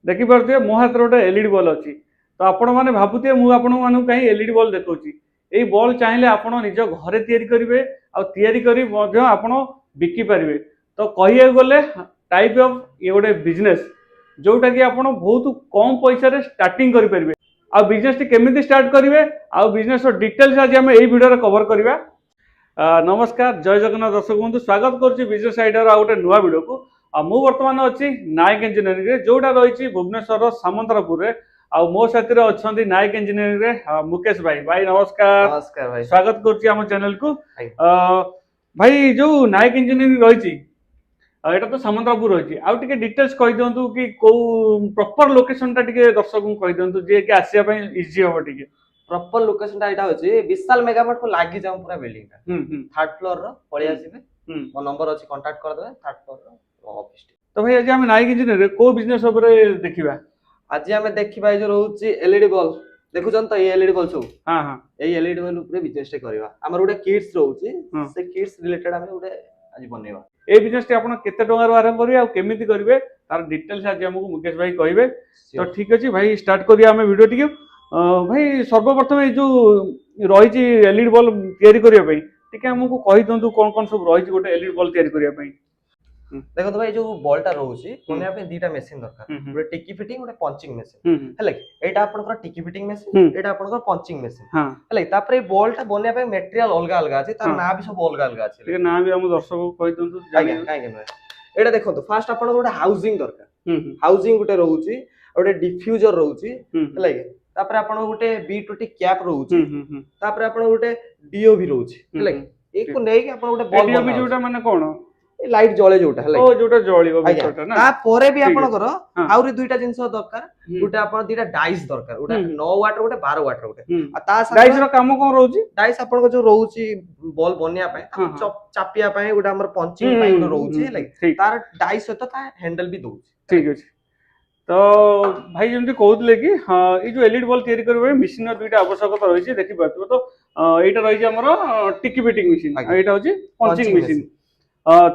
देखि पारथि मो हाथ गोटे एलईडी बल्ब अच्छी तो आपण मैंने भावुए मुझे आपण कहीं एलईडी बल्ब देखा यही बल्ब चाहिए आपण निज घरे तैयारी करेंगे आपण बिकी पारे तो कह गले टाइप ऑफ ये गोटे बिजनेस जोटा कि आप बहुत कम पैसा स्टार्टिंग करेंगे आ बिजनेस टी केमी स्टार्ट करेंगे आ बिजनेस डिटेल्स आज आम यही वीडियो कवर करवा। नमस्कार जय जगन्नाथ दर्शक बंधु स्वागत करुच्ची बिजनेस आइडिया गोटे नुआ वीडियो को मु बर्तमान अच्छी नायक इंजीनियरिंग जोटा रही भुवनेश्वर सामंतरापुर मो साथी अच्छा नायक इंजीनियरिंग मुकेश भाई भाई नमस्कार। नमस्कार भाई स्वागत करुच्ची आम चैनल को। भाई जो नायक इंजीनियरिंग रही एटा तो सामंतरापुर रही आउ टे डिटेल्स कही दिंतु कि कौ प्रॉपर लोकेशन टा टे दर्शक को कही दिंतु जे कि आसिया इजी हम टे प्रॉपर लोकेशन टा एटा होची विशाल मेगामार्ट को लागी जाऊ पूरा बिल्डिंग टा थर्ड फ्लोर रो पळि आसीबे मो नंबर अछि कांटेक्ट कर देबे थर्ड फ्लोर रो ऑफिस। तो भाई आज हम नायक इंजीनियर को बिजनेस ऊपर देखिबा आज हम देखिबा जो रहउची एलईडी बल्ब देखुछन तो ये एलईडी बल्ब सब हां हां एई एलईडी बल्ब ऊपर बिजनेस टे करबा हमर उडे किड्स रहउची से किड्स रिलेटेड हम उडे आज बनेबा ए बिजनेस टे आपण केते टंगा रो आरंभ करिवे आ केमिति करिवे तार डिटेल्स आज हमको मुकेश भाई कहिबे। तो ठीक अछि भाई स्टार्ट करिया हम वीडियो टिके। भाई सर्वप्रथम जो रही एलईडी बल्ब तैयारी करिया पई टिके हमको कहि दंतु कोन कोन सब रही गोटे एलईडी बल्ब तैयारी करिया पई। देखो तो भाई जो बॉलटा रहउची कोने पे दीटा मशीन दरकार गोटे टिकी फिटिंग गोटे पंचिंग मशीन हेले एटा आपनकर टिकी फिटिंग मशीन एटा आपनकर पंचिंग मशीन हेले तापर ए बॉलटा बने पे मटेरियल अलगा अलगा अछि तार ना भी सब अलगा अलगा अछि ठीक ना भी हम दर्शक को कहि दंतु काहे काहे एटा देखो तो फर्स्ट आपन गोटे हाउसिंग दरकार हाउसिंग गोटे रहउची गोटे डिफ्यूजर रहउची हेले तापर आपन गोटे B20 कैप रहउची तापर आपन गोटे डीओवी रहउची हेले एको नै कि आपन गोटे बल्ब डीओवी जोटा माने कोन लाइट जळे जोटा हेले ओ जोटा जळिबो बिटटा ना ता परे भी आपन करो आउरी दुईटा जिंस दरकार गोटे आपन दीटा डाइस दरकार गोटे 9 वाट गोटे 12 वाट गोटे आ ता डाइस रो काम कोन रहउची डाइस आपन को जो रहउची बॉल बनिया पय चापिया पय गोटे हमर पंचिंग पय गोटे रहउची हेले तार डाइस सहित ता हैंडल भी दउची ठीक अछि। तो भाई जमती कहते कि हाँ ये जो एलईडी बल्ब तैयारी करबे मशीन रो दुईटा आवश्यकता रही देखि पाथबो तो एटा रही हमर टिकी फिटिंग मशीन एटा होची पंचिंग मशीन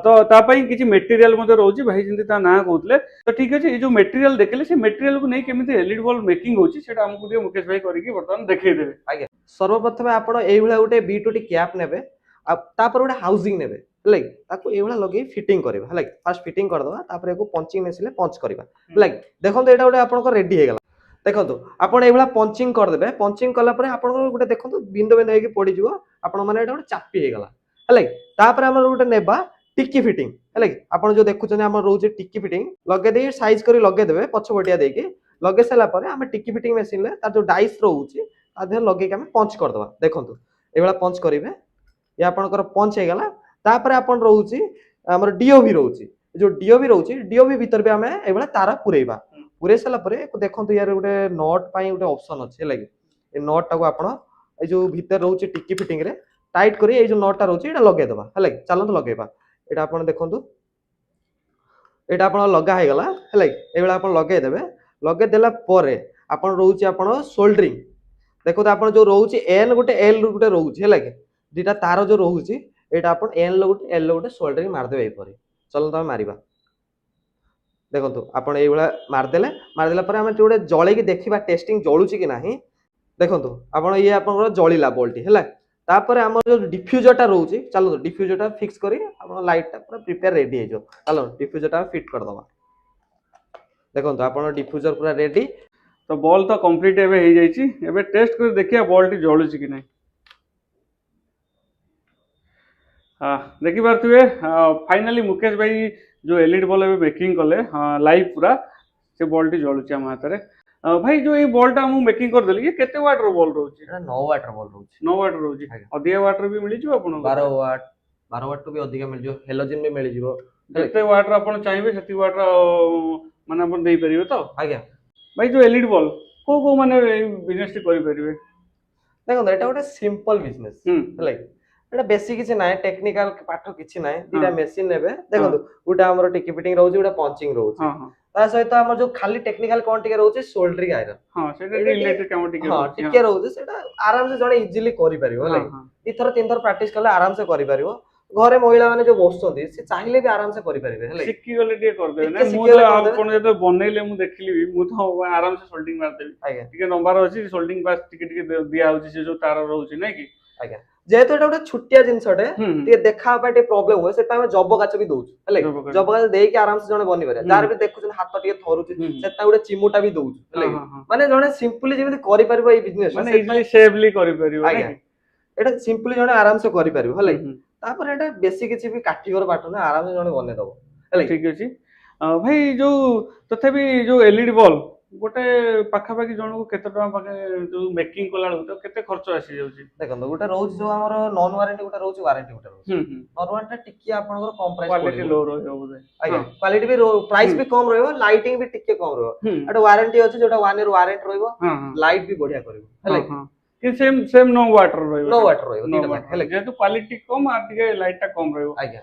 तो तापाई किछि मटेरियल मध्ये रहउची भाई जंती ता ना कहतले। तो ठीक अछि ये जो मटेरियल देखले से मटेरियल को नै केमिति एलईडी बल्ब मेकिंग होची सेटा हमकु दियो मुकेश भाई करिकि बर्तमान देखै देबे। आगे सर्वप्रथम आपण एई भला गोटे B20 कैप नेबे आ तापर गोटे हाउसिंग नेबे लाइक ताको एई भला लगे फिटिंग करबा लाइक फर्स्ट फिटिंग कर दबा तापर एको पंचिंग मशीन ले पंच करबा लाइक देखंतो एटा गोटे आपण को रेडी हे गेला देखंतो आपण एई भला पंचिंग कर देबे पंचिंग कला परे आपण को गोटे देखंतो बिंदु बिंदु हे के पड़ी जिवो आपण माने एटा गोटे चापी हे गेला लाइक तापर हमर गोटे नेबा टिक्की फिटिंग है आपन जो देखुछन हमर रोजे टिक्की फिटिंग लगे दे साइज करी लगे देबे पछ बटिया दे के लगे सला परे हम टिक्की फिटिंग मशीन ले तार जो डाइस रहउची आधे लगे के हम पंच कर दबा देखंतु एबेला पंच करिवे ये आपन कर पंच हे गला तापर आपन रहउची हमर डीओवी रहउची जो डीओवी रहउची डीओवी भीतर भी हमें एबेला तारा पुरेबा पुरे सला परे देखंतु यार गोटे नट पई गोटे ऑप्शन अछि लागे ए नट टाको आपन ए जो भीतर रहउची टिक्की फिटिंग रे टाइट करी ए जो नट टा रहउची एटा लगे दबा है चलंतु लगेबा एटा आपण देखंतु एटा आपण लगा हे गला हेले एबेला आपण लगे देबे लगे देला परे आपण रहउची आपण सोल्डरिंग देखो तो आपण जो रहउची एन गोटे एल गोटे रहउची हेले दीटा तार जो रहउची एटा आपण एन गोटे एल गोटे सोल्डरिंग मार देबे परे चलो त मारिबा देखंतु आपण एबेला मार देला परे हम गोटे जळे की देखिबा टेस्टिंग जळुची कि नाही देखंतु आपण ये आपण जळिला बोल्टी हेला तापर हमर जो डिफ्यूजर टा रहउची चलो डिफ्यूजर टा फिक्स करी अपन लाइट टा पूरा प्रिपेयर रेडी हे जो चलो डिफ्यूजर टा फिट कर दबा देखो तो अपन डिफ्यूजर पूरा रेडी। तो बॉल तो कंप्लीट एबे हे जाईची एबे टेस्ट कर देखिया बॉल टी जळुची कि नै। हां देखि पारथुए फाइनली मुकेश भाई जो एलईडी बल्ब एबे मेकिंग कले लाइव पूरा से बॉल टी जळुची हम हाथ रे। भाई जो ये बॉलटा हम मेकिंग कर देली ये केते वाट रो बॉल रहउची एटा 9 वाट रो बॉल रहउची 9 वाट रहउची अधिक वाट रो भी मिली जो आपण 12 वाट तो भी अधिक मिल जो हेलोजन भी मिल जिवो केते वाट रो आपण चाहिबे सेति वाट रो माने आपण देई परिबे तो आज्ञा भाई जो एलईडी बल्ब को माने बिजनेस टी करि परिबे देखो एटा गोटे सिंपल बिजनेस लाइक एटा बेसी किछि नाय टेक्निकल पाठ किछि नाय दीटा मशीन नेबे देखो उटा हमर टिकी फिटिंग रहउची उटा पंचिंग रहउची हां हां ता सहित हमर जो खाली टेक्निकल कोन टिके रहउची सोल्डरिंग आयरन हां सेटा रिलेटेड काम टिके हां टिके रहउची सेटा आराम से जणे इजीली करि परिबो लाइक इ थर तीन थर प्रैक्टिस करले आराम से करि परिबो ଘରେ ମହିଳା ମାନେ ଯୋଉ ବସୁଛନ୍ତି ସେ ଚାହିଁଲେ ବି ଆରାମ ସେ କରିପାରିବେ ହେଲା କି? ଶିଖିଗଲେ ଟିକେ କରିଦେବେ ଟିକେ ନା ମୁଁ ଶିଖିଗଲେ ତ କରିଦେବେ। ଆପଣ ଯେତେବେଳେ ବନେଇଲେ ମୁଁ ଦେଖିଲି ବି ମୁଁ ତ ଆରାମସେ ସୋଲ୍ଡରିଂ ମାରିଦେବି ଆଜ୍ଞା ଟିକେ ନମ୍ବର ଅଛି ସୋଲ୍ଡରିଂ ବାସ୍ ଟିକେ ଟିକେ ଦିଆ ହଉଛି ସେ ଯୋଉ ତାର ରହୁଛି ନାଇଁ କି ଆଜ୍ଞା ଯେହେତୁ ଏଟା ଗୋଟେ ଛୋଟିଆ ଜିନିଷଟେ ହୁଁ ଟିକେ ଦେଖା ପାଇଁ ଟିକେ ପ୍ରୋବ୍ଲେମ ହୁଏ ସେଥିପାଇଁ ଆମେ ଜବ କାଚ ବି ଦଉଛୁ ହେଲା କି? ଜବ କାଚ। ଜବ କାଚ ଦେଇକି ଆରାମସେ ଜଣେ ବନେଇ ପାରିବ ହୁଁ। ଯାହାର ବି ଦେଖୁଛନ୍ତି ହାତ ଟିକେ ଥରୁଛି ହୁଁ। ସେଥିପାଇଁ ଗୋଟେ ଚିମୁଟା ବି ଦଉଛୁ ହେଲା ହଁ କି? ହଁ ହଁ ମାନେ ଜଣେ ସିମ୍ପଲି ଯେମିତି କରିପାରିବ ଏଇ ବିଜନେସ ମାନେ ଇଜିଲି ସେଫଲି କରିପାରିବ ନାଇଁ ଆଜ୍ଞା କି ଏଟା ସିମ୍ପଲି ଜଣେ ଆରାମସେ କରିପାରିବ ହେଲା ହୁଁ କି? ହୁଁ ତାପରେ ଏଟା ବେଶୀ କିଛି ବି କାଠିକର ପାଠ ନା ଆରାମସେ ଜଣେ ବନେଇଦବ ହେଲା କି? ଠିକ ଅଛି ଭାଇ ଯୋଉ ତଥାପି ଯୋଉ ଏଲଇଡି ବଲ୍ବ ଗୋଟେ ପାଖାପାଖି ଜଣକୁ କେତେ ଟଙ୍କା ପାଖେ ଯୋଉ ମେକିଂ କଲା ବେଳକୁ ତ କେତେ ଖର୍ଚ୍ଚ ଆସିଯାଉଛି ଦେଖନ୍ତୁ ଗୋଟେ ରହୁଛି ଯୋଉ ଆମର ନନ୍ ୱାରେଣ୍ଟି ଗୋଟେ ରହୁଛି ୱାରେଣ୍ଟି ଗୋଟେ ରହୁଛି ହୁଁ ହୁଁ ନନ୍ ୱାରେଣ୍ଟି ଟିକେ ଆପଣଙ୍କର କମ ପ୍ରାଇସ୍ କ୍ୱାଲିଟି ପଡିବ ଲୋ ରହିବ ବୋଧେ ଆଜ୍ଞା ହଁ କ୍ୱାଲିଟି ବି ପ୍ରାଇସ୍ ହୁଁ ବି କମ ରହିବ ଲାଇଟିଂ ବି ଟିକେ କମ ରହିବ ହୁଁ ଗୋଟେ ୱାରେଣ୍ଟି ଅଛି ଯୋଉଟା 1 ଇୟର ୱାରେଣ୍ଟି ରହିବ ହଁ ହଁ ଲାଇଟ୍ ବି ବଢିଆ କରିବ ହଁ ହେଲା କି ହଁ କି ସେମ୍ ସେମ୍ नो ୱାଟର ରହିବ नो ସେଟା। ୱାଟର ରହିବ नो ଦିଟା ଯାକ ୱାଟର ହେଲା କି ଯେହେତୁ କ୍ୱାଲିଟି କମ୍ ଆଉ ଟିକେ ଲାଇଟ୍ ଟା କମ୍ ରହିବ ଆଜ୍ଞା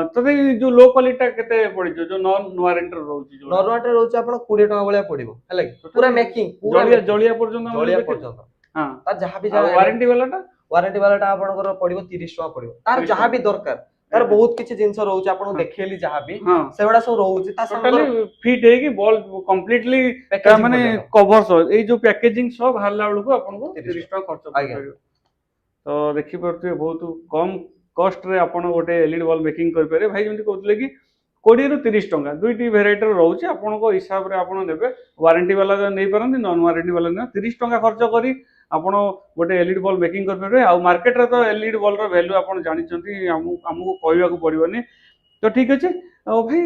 ତଥାପି ଯୋଉ ଲୋ କ୍ୱାଲିଟି ଟା କେତେ ପଡିଯିବ ଯୋଉ ନନ୍ ୱାରେଣ୍ଟି ରହୁଛି ଯୋଉଟା ନନ୍ ୱାରେଣ୍ଟି ରହୁଛି ଆପଣ 20 ଟଙ୍କା ଭଳିଆ ପଡିବ ହେଲା କି ପୁରା ତଥାପି ମେକିଂ ପୁରା ଜଳିଆ ଜଳିଆ ପର୍ଯ୍ୟନ୍ତ ଆମର ଜଳିଆ ଦେଖେଇବ ପର୍ଯ୍ୟନ୍ତ ହଁ ତାର ଯାହା ବି ଆଉ ଯାହା ୱାରେଣ୍ଟି ବାଲାଟା ୱାରେଣ୍ଟି ବାଲାଟା ଆପଣଙ୍କର ପଡିବ 30 ଟଙ୍କା ପଡିବ ତାର 30 ଯାହା ବି ଟଙ୍କା ଦରକାର ତାର ଆଜ୍ଞା। ବହୁତ କିଛି ଜିନିଷ ରହୁଛି ଆପଣଙ୍କୁ ହଁ ଦେଖେଇଲି ଯାହା ବି ହଁ ସେଗୁଡା ସବୁ ରହୁଛି ତା ଟୋଟାଲି ସାଙ୍ଗରେ ଫିଟ୍ ହେଇକି ବଲ୍ କମ୍ପ୍ଲିଟଲି ପ୍ୟାକେଜିଂ ମାନେ ପର୍ଯ୍ୟନ୍ତ କଭର ସହ ଏଇ ଯୋଉ ପ୍ୟାକେଜିଂ ସହ ବାହାରିଲା ବେଳକୁ ଆପଣଙ୍କୁ 30 30 ଟଙ୍କା ଖର୍ଚ୍ଚ ଆଜ୍ଞା ପଡିପାରିବ ତ ଦେଖିପାରୁଥିବେ ବହୁତ କମ କଷ୍ଟରେ ଆପଣ ଗୋଟେ ଏଲଇଡି ବଲ୍ ମେକିଂ କରିପାରିବେ ଭାଇ ଯେମିତି କହୁଥିଲେ କି 20 ରୁ 30 ଟଙ୍କା ଦୁଇଟି ଭେରାଇଟିର ରହୁଛି ଆପଣଙ୍କ ହିସାବରେ ଆପଣ ନେବେ ୱାରେଣ୍ଟି ବାଲା ନେଇପାରନ୍ତି ନନ୍ ୱାରେଣ୍ଟି ବାଲା ନେବେ 30 ଟଙ୍କା ଖର୍ଚ୍ଚ କରି ଆପଣ ଗୋଟେ ଏଲଇଡି ବଲ୍ ମେକିଂ କରିପାରିବେ ଆଉ ମାର୍କେଟରେ ତ ଏଲଇଡି ବଲ୍ର ଭ୍ୟାଲୁ ଆପଣ ଜାଣିଛନ୍ତି ଆମକୁ କହିବାକୁ ପଡିବନି ତ ଠିକ ଅଛି ଆଉ ଭାଇ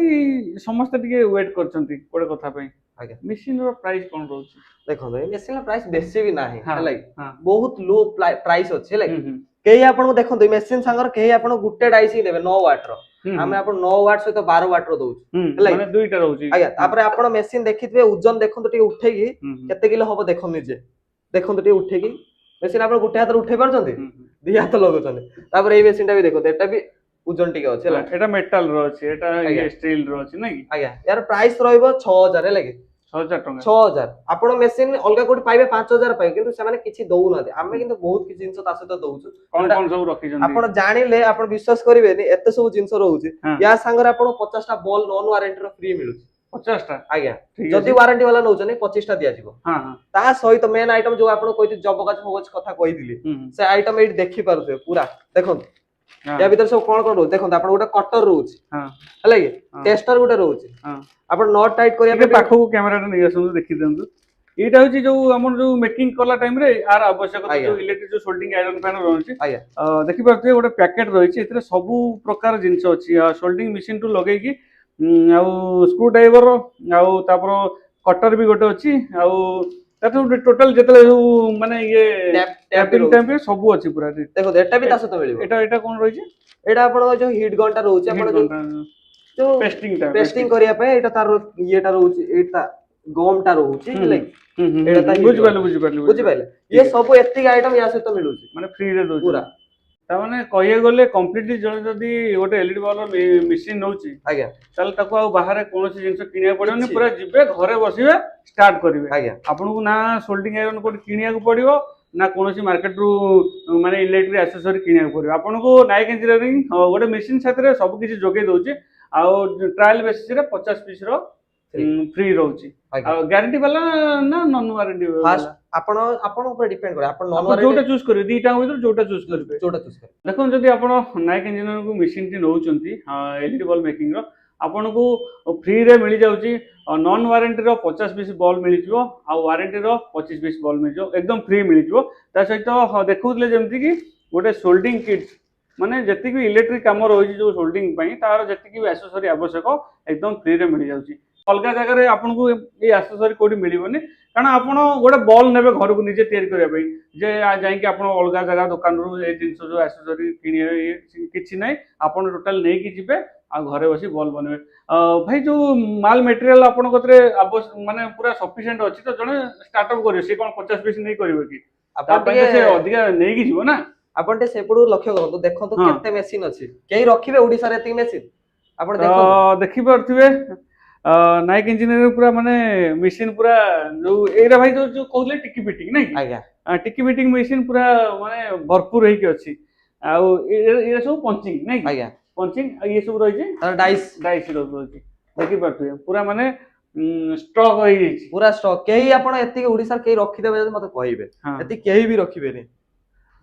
ସମସ୍ତେ ଟିକେ ୱେଟ୍ କରିଛନ୍ତି ଗୋଟେ କଥା ପାଇଁ ଆଜ୍ଞା ମେସିନର ପ୍ରାଇସ୍ କଣ ରହୁଛି ଦେଖନ୍ତୁ ଏଇ ମେସିନର ପ୍ରାଇସ୍ ବେଶୀ ବି ନାହିଁ ହଁ ହେଲା କି ହଁ ବହୁତ ଲୋ ପ୍ରାଇସ୍ ଅଛି ହେଲା କି ହୁଁ ହୁଁ କେହି ଆପଣଙ୍କୁ ଦେଖନ୍ତୁ ଏଇ ମେସିନ ସାଙ୍ଗରେ କେହି ଆପଣଙ୍କୁ ଗୋଟେ ଡାଇସ୍ ହିଁ ଦେବେ 9 ୱାଟର ହୁଁ ଆମେ ହୁଁ ଆପଣ 9 ୱାଟ ସହିତ 12 ୱାଟର ଦଉଛୁ ହୁଁ ହେଲା କି ମାନେ ଦୁଇଟା ରହୁଛି ଆଜ୍ଞା ହଁ ତାପରେ ଆପଣ ମେସିନ ଦେଖିଥିବେ ଓଜନ ଦେଖନ୍ତୁ ଟିକେ ଉଠେଇକି ହୁଁ ହୁଁ କେତେ କିଲୋ ହବ ଦେଖନ୍ତୁ ନିଜେ ଦେଖନ୍ତୁ ଟିକେ ଉଠେଇକି ମେସିନ ଆପଣ ଗୋଟେ ହାତରେ ଉଠେଇ ପାରୁଛନ୍ତି ହୁଁ ହୁଁ ଦି ହାତ ଲଗାଉଛନ୍ତି ତାପରେ ଏଇ ମେସିନ ଟା ବି ଦେଖନ୍ତୁ ଏଟା ବି ଓଜନ ଟିକେ ଅଛି ହେଲା ଏଟା ମେଟାଲ ର ଅଛି ଏଟା ଆଜ୍ଞା ଇଏ ଷ୍ଟିଲ ର ଅଛି ନାଇଁ କି ଆଜ୍ଞା ୟାର ପ୍ରାଇସ୍ ରହିବ 6000 ହେଲା କି 6000 ଟଙ୍କା 6000 ଆପଣ ମେସିନ ଅଲଗା କୋଉଠି ପାଇବେ 5000 ପାଇବେ କିନ୍ତୁ ସେମାନେ କିଛି ଦଉନାହାନ୍ତି ଆମେ କିନ୍ତୁ ବହୁତ କିଛି ଜିନିଷ ତା ସହିତ ଦଉଛୁ କଣ ଯୋଉଟା କଣ ସବୁ ରଖିଛନ୍ତି ଆପଣ ଜାଣିଲେ ଆପଣ ବିଶ୍ୱାସ କରିବେନି ଏତେ ସବୁ ଜିନିଷ ରହୁଛି ହଁ ୟା ସାଙ୍ଗରେ ଆପଣ 50 ଟା ବଲ୍ ନନ୍ ୱାରେଣ୍ଟି ର ଫ୍ରି ମିଳୁଛି 50 ଟା ଆଜ୍ଞା ଠିକ ଯଦି ଅଛି ୱାରେଣ୍ଟି ବାଲା ନଉଛନ୍ତି 25 ଟା ଦିଆଯିବ ହଁ ହଁ ତା ସହିତ ମେନ୍ ଆଇଟମ ଯୋଉ ଆପଣ କହିଥିଲି ଜବକାଚ ଫବକାଚ କଥା କହିଥିଲି ହୁଁ ସେ ଆଇଟମ ଏଇଠି ଦେଖିପାରୁଥିବେ ପୁରା ଦେଖନ୍ତୁ ହଁ ୟା ଭିତରେ ସବୁ କଣ କଣ ରହୁଛି ଦେଖନ୍ତୁ ଆପଣ ଗୋଟେ କଟର ରହୁଛି ହଁ ହେଲା କି ହଁ ଟେଷ୍ଟର ଗୋଟେ ରହୁଛି ହଁ ଆପଣ ନଟ୍ ଟାଇଟ୍ କରିବା ଟିକେ ପାଇଁ ବି ପାଖକୁ କ୍ୟାମେରାଟା ନେଇ ଆସନ୍ତୁ ଦେଖିଦିଅନ୍ତୁ ଏଇଟା ହଉଛି ଯୋଉ ଆମର ଯୋଉ ମେକିଂ କଲା ଟାଇମରେ ଆର ଆବଶ୍ୟକତା ଆଜ୍ଞା ଯୋଉ ଇଲେକ୍ଟ୍ରିକ ଯୋଉ ସୋଲ୍ଡରିଂ ଆଇରନ ଫ୍ୟାନ ରହୁଛି ଆଜ୍ଞା ଦେଖିପାରୁଥିବେ ଗୋଟେ ପ୍ୟାକେଟ ରହିଛି ଏଥିରେ ସବୁ ପ୍ରକାର ଜିନିଷ ଅଛି ସୋଲ୍ଡରିଂ ମେସିନ ଠୁ ଲଗେଇକି ଆଉ ସ୍କ୍ରୁ ଡ୍ରାଇଭର ଆଉ ତାପରେ କଟର ବି ଗୋଟେ ଅଛି ଆଉ ତାଠୁ ଟୋଟାଲ ଯେତେବେଳେ ସବୁ ମାନେ ଇଏ ଟ୍ୟାପ ବି ଟ୍ୟାପିଂ ରହୁଛି ଟାଇମ ସବୁ ଅଛି ପୁରା ଦେଖନ୍ତୁ ଏଟା ବି ତା ସହିତ ମିଳିବ ଏଟା ଏଟା କଣ ରହିଛି ଏଇଟା ଆପଣଙ୍କ ଯୋଉ ହିଟ୍ ଗନ୍ ଟା ରହୁଛି ଆପଣ ହିଟ୍ ଯୋଉ ଘଣ୍ଟା ଯୋଉ ପେଷ୍ଟିଂଟା ପେଷ୍ଟିଂ କରିବା ପାଇଁ ଏଇଟା ତାର ଇଏଟା ରହୁଛି ଏଇଟା ଗମ୍ ଟା ରହୁଛି ହୁଁ ହେଲା ହୁଁ କି ହୁଁ ହୁଁ ଏଇଟା ତା ହୁଁ ହିଟ୍ ଗନ୍ ବୁଝିପାରିଲି ବୁଝିପାରିଲି ବୁଝିପାରିଲେ ଠିକ ଇଏ ଅଛି ସବୁ ଏତିକି ଆଇଟମ ୟା ସହିତ ମିଳୁଛି ମାନେ ଫ୍ରିରେ ପୁରା ଦଉଛନ୍ତି ତାମାନେ କହିବାକୁ ଗଲେ କମ୍ପ୍ଲିଟଲି ଜଣେ ଯଦି ଗୋଟେ ଏଲଇଡି ବଲ୍ବ ମେସିନ ନଉଛି ଆଜ୍ଞା ତାହେଲେ ତାକୁ ଆଉ ବାହାରେ କୌଣସି ଜିନିଷ କିଣିବାକୁ ପଡିବନି କିଛି ପୁରା ଯିବେ ଘରେ ବସିବେ ଷ୍ଟାର୍ଟ କରିବେ ଆଜ୍ଞା ଆପଣଙ୍କୁ ନା ସୋଲ୍ଡରିଂ ଆଇରନ କୋଉଠି କିଣିବାକୁ ପଡିବ ନା କୌଣସି ମାର୍କେଟରୁ ମାନେ ଇଲେକ୍ଟ୍ରିକ ଆକ୍ସେସରି କିଣିବାକୁ ପଡିବ ଆପଣଙ୍କୁ ନାଇକ ଇଞ୍ଜିନିୟରିଂ ଗୋଟେ ମେସିନ ସାଥିରେ ସବୁ କିଛି ଯୋଗେଇ ଦଉଛି ଆଉ ଟ୍ରାଏଲ ବେସିସରେ 50 ପିସ୍ ର ଫ୍ରି ରହୁଛି ଆଜ୍ଞା ଆଉ ଗ୍ୟାରେଣ୍ଟି ବାଲା ନା ନନ୍ ୱାରେଣ୍ଟି ଫାଷ୍ଟ ବାଲା ଆପଣ ଆପଣଙ୍କ ଉପରେ ଡିପେଣ୍ଡ କରେ ଆପଣ ନନ୍ ଆପଣ ୱାରେଣ୍ଟି ଯୋଉଟା ଚୁଜ କରିବେ ଦିଟା ଭିତରୁ ଯୋଉଟା ଚୁଜ କରିବେ ଯୋଉଟା ଚୁଜ କରିବେ ଦେଖନ୍ତୁ ଯଦି ଆପଣ ନାଇକ ଇଞ୍ଜିନିୟରିଂ ମେସିନଟି ନେଉଛନ୍ତି ଏଲଇଡି ବଲ୍ବ ମେକିଂର ଆପଣଙ୍କୁ ଫ୍ରିରେ ମିଳିଯାଉଛି ନନ୍ ୱାରେଣ୍ଟିର 50 ପିସ୍ ବଲ୍ବ ମିଳିଯିବ ଆଉ ୱାରେଣ୍ଟିର 25 ପିସ୍ ବଲ୍ବ ମିଳିଯିବ ଏକଦମ ଫ୍ରି ମିଳିଯିବ ତା ସହିତ ଦେଖୁଥିଲେ ଯେମିତିକି ଗୋଟେ ସୋଲ୍ଡରିଂ କିଟ୍ ମାନେ ଯେତିକି ଇଲେକ୍ଟ୍ରିକ କାମ ରହିଛି ଯୋଉ ସୋଲ୍ଡରିଂ ପାଇଁ ତାର ଯେତିକି ବି ଆକ୍ସେସରି ଆବଶ୍ୟକ ଏକଦମ ଫ୍ରିରେ ମିଳିଯାଉଛି ଅଲଗା ଜାଗାରେ ଆପଣଙ୍କୁ ଏଇ ଆକ୍ସେସରି କୋଉଠି ମିଳିବନି କାରଣ ଆପଣ ଗୋଟେ ବଲ୍ ନେବେ ଘରକୁ ନିଜେ ତିଆରି କରିବା ପାଇଁ ଯେ ଯାଇକି ଆପଣ ଅଲଗା ଜାଗା ଦୋକାନରୁ ଏଇ ଜିନିଷ ଯୋଉ ଆକ୍ସେସରି କିଣିବେ କିଛି ନାହିଁ ଆପଣ ଟୋଟାଲ ନେଇକି ଯିବେ ଆଉ ଘରେ ବସି ବଲ୍ ବନେଇବେ ଭାଇ ଯୋଉ ମାଲ ମେଟେରିଆଲ ଆପଣଙ୍କ କତିରେ ମାନେ ପୁରା ସଫିସିଏଣ୍ଟ ଅଛି ତ ଜଣେ ଷ୍ଟାର୍ଟଅପ୍ କରିବେ ସେ କଣ 50 ପିସ୍ ନେଇ କରିବେ କି ତା ଆପଣ ପାଇଁ ତ ଟିକେ ସେ ଅଧିକା ନେଇକି ଯିବ ନା ଆପଣ ଟିକେ ସେପଟୁ ଲକ୍ଷ୍ୟ କରନ୍ତୁ ଦେଖନ୍ତୁ ହଁ କେତେ ମେସିନ ଅଛି କେହି ରଖିବେ ଓଡିଶାରେ ଏତିକି ମେସିନ ଆପଣ ତ ଦେଖନ୍ତୁ ଦେଖିପାରୁଥିବେ ନାଇକ ଇଞ୍ଜିନିୟରିଂ ପୁରା ମାନେ ମେସିନ ପୁରା ଯୋଉ ଏଇଟା ଭାଇ ଯୋଉ କହୁଥିଲେ ଟିକି ଫିଟିଂ ନାଇଁ କି ଆଜ୍ଞା ଟିକି ଫିଟିଂ ମେସିନ ପୁରା ମାନେ ଭରପୁର ହେଇକି ଅଛି ଆଉ ଏ ସବୁ ପଞ୍ଚିଂ ନାଇଁ କି ଆଜ୍ଞା ପଞ୍ଚିଂ ଇଏ ସବୁ ରହିଛି ତାର ଡାଇସ୍ ଡାଇସ୍ ରହୁଛି ଦେଖିପାରୁଥିବେ ପୁରା ମାନେ ଷ୍ଟ୍ରକ୍ ହେଇଯାଇଛି ପୁରା ଷ୍ଟକ୍ କେହି ଆପଣ ଏତିକି ଓଡିଶାରେ କେହି ରଖିଦେବେ ଯଦି ମତେ କହିବେ ହଁ ଏତିକି କେହି ବି ରଖିବେନି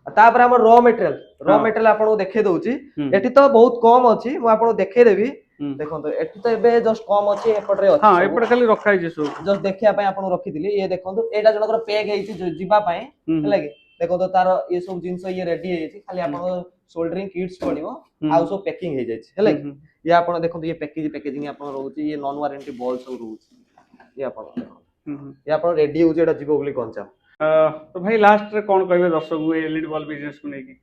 ତାପରେ ଆମର ର ମେଟେରିଆଲ ଆପଣଙ୍କୁ ଦେଖେଇ ଦଉଛି ହୁଁ। ଏଠି ତ ବହୁତ କମ ଅଛି ମୁଁ ଆପଣଙ୍କୁ ଦେଖେଇଦେବି ହୁଁ। ଦେଖନ୍ତୁ ଏଠି ତ ଏବେ ଜଷ୍ଟ କମ ଅଛି ଏପଟରେ ଅଛି ହଁ ସବୁ। ଏପଟେ ଖାଲି ରଖା ହେଇଛି ସବୁ ଜଷ୍ଟ ଦେଖିବା ପାଇଁ ଆପଣଙ୍କୁ ରଖିଥିଲି ଇଏ ଦେଖନ୍ତୁ ଏଇଟା ଜଣଙ୍କର ପେକ୍ ହେଇଛି ଯିବା ପାଇଁ ହୁଁ ହେଲା କି ଦେଖନ୍ତୁ ତାର ଇଏ ସବୁ ଜିନିଷ ଇଏ ରେଡି ହେଇଯାଇଛି ଖାଲି ହୁଁ। ଆପଣଙ୍କ ସୋଲ୍ଡରିଂ କିଟ୍ସ ପଡିବ ହୁଁ। ଆଉ ସବୁ ପ୍ୟାକିଂ ହେଇଯାଇଛି ହେଲା କି ହୁଁ। ଇଏ ଆପଣ ଦେଖନ୍ତୁ ଇଏ ପ୍ୟାକେଜିଂ ଆପଣ ରହୁଛି ଇଏ ନନ୍ ୱାରେଣ୍ଟି ବଲ୍ ସବୁ ରହୁଛି ଇଏ ଆପଣ ହୁଁ। ହୁଁ। ଇଏ ଆପଣ ରେଡି ହଉଛି ଏଇଟା ଯିବ ବୋଲି କଞ୍ଚା ତ ଭାଇ ଲାଷ୍ଟରେ କଣ କହିବେ ଦର୍ଶକଙ୍କୁ ଏଲଇଡି ବଲ୍ ବିଜନେସକୁ ନେଇକି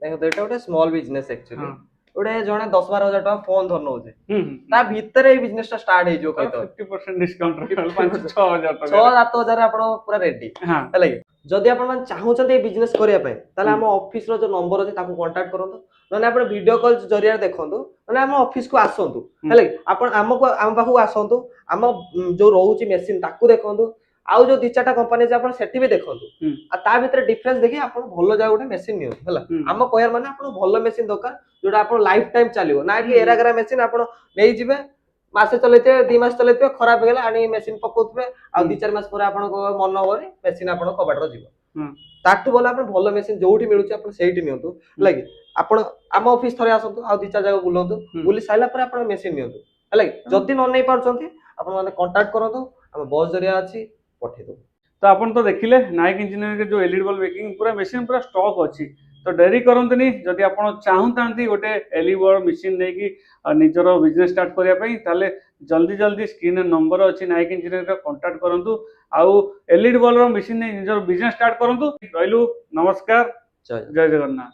ଦେଖନ୍ତୁ ଏଇଟା ଗୋଟେ ସ୍ମଲ୍ ବିଜନେସ୍ ଆକ୍ଚୁଆଲି ହଁ। ଗୋଟେ ଜଣେ 10-12 ହଜାର ଟଙ୍କା ଫୋନ୍ ଧରି ନଉଛି ହୁଁ ତା ଭିତରେ ଏଇ ବିଜନେସ୍ ଟା ଷ୍ଟାର୍ଟ ହେଇଯିବ କହିଦେବ 50% ଡିସକାଉଣ୍ଟ ରହିବ 5-6 ହଜାର ଟଙ୍କା 6-7 ହଜାର ଆପଣ ପୁରା ରେଡି ହଁ ହେଲା କି ଯଦି ଆପଣ ମାନେ ଚାହୁଁଛନ୍ତି ଏଇ ବିଜନେସ୍ କରିବା ପାଇଁ ତାହେଲେ ହୁଁ। ଆମ ଅଫିସର ଯୋଉ ନମ୍ବର ଅଛି ତାକୁ କଣ୍ଟାକ୍ଟ କରନ୍ତୁ ନହେଲେ ଆପଣ ଭିଡିଓ କଲ୍ ଜରିଆରେ ଦେଖନ୍ତୁ ନହେଲେ ଆମ ଅଫିସକୁ ଆସନ୍ତୁ ହେଲା କି ଆପଣ ଆମ ପାଖକୁ ଆସନ୍ତୁ ଆମ ଯୋଉ ରହୁଛି ମେସିନ୍ ତାକୁ ଦେଖନ୍ତୁ ଆଉ ଯୋଉ 2-4ଟା କମ୍ପାନୀ ଅଛି ଆପଣ ସେଠି ବି ଦେଖନ୍ତୁ ହୁଁ। ଆଉ ତା ଭିତରେ ଡିଫରେନ୍ସ ଦେଖି ଆପଣ ଭଲ ଜାଗା ଗୋଟେ ମେସିନ୍ ନିଅନ୍ତୁ ହେଲା ହୁଁ। ଆମ କହିବାର ମାନେ ଆପଣ ଭଲ ମେସିନ୍ ଦରକାର ଯୋଉଟା ଆପଣ ଲାଇଫ୍ ଟାଇମ୍ ଚାଲିବ ନା କି ହୁଁ। ଏରାଗେରା ମେସିନ୍ ଆପଣ ନେଇଯିବେ ମାସେ ଚଲେଇଥିବେ 2 ମାସ ଚଲେଇଥିବେ ଖରାପ ହେଇଗଲା ଆଣି ମେସିନ୍ ପକଉଥିବେ ଆଉ ହୁଁ। 2-4 ମାସ ପରେ ଆପଣଙ୍କ ମନ ହବନି ମେସିନ୍ ଆପଣଙ୍କ କବାଟର ଯିବ ହୁଁ। ତାଠୁ ଭଲ ଆପଣ ଭଲ ମେସିନ୍ ଯୋଉଠି ମିଳୁଛି ଆପଣ ସେଇଠି ନିଅନ୍ତୁ ହେଲା କି ଆପଣ ଆମ ଅଫିସ ଥରେ ଆସନ୍ତୁ ଆଉ 2-4 ଜାଗା ବୁଲନ୍ତୁ ହୁଁ। ବୁଲି ସାରିଲା ପରେ ଆପଣ ମେସିନ୍ ନିଅନ୍ତୁ ହେଲା କି ଯଦି ନ ନେଇ ପାରୁଛନ୍ତି ଆପଣ ମାନେ କଣ୍ଟାକ୍ଟ କରନ୍ତୁ ଆମ ବସ୍ ଜରିଆ ଅଛି ପଠେଇଦେବୁ ତ ଆପଣ ତ ଦେଖିଲେ ନାୟକ ଇଞ୍ଜିନିୟରିଂରେ ଯୋଉ ଏଲଇଡି ବଲ୍ ମେକିଂ ପୁରା ମେସିନ୍ ପୁରା ଷ୍ଟକ୍ ଅଛି ତ ଡେରି କରନ୍ତୁନି ଯଦି ଆପଣ ଚାହୁଁଥାନ୍ତି ଗୋଟେ ଏଲଇଡି ବଲ୍ ମେସିନ୍ ନେଇକି ନିଜର ବିଜନେସ୍ ଷ୍ଟାର୍ଟ କରିବା ପାଇଁ ତାହେଲେ ଜଲ୍ଦି ଜଲ୍ଦି ସ୍କ୍ରିନରେ ନମ୍ବର ଅଛି ନାୟକ ଇଞ୍ଜିନିୟରିଂର କଣ୍ଟାକ୍ଟ କରନ୍ତୁ ଆଉ ଏଲଇଡି ବଲ୍ର ମେସିନ୍ ନେଇ ନିଜର ବିଜନେସ୍ ଷ୍ଟାର୍ଟ କରନ୍ତୁ ରହିଲୁ ନମସ୍କାର ଜୟ ଜୟ ଜଗନ୍ନାଥ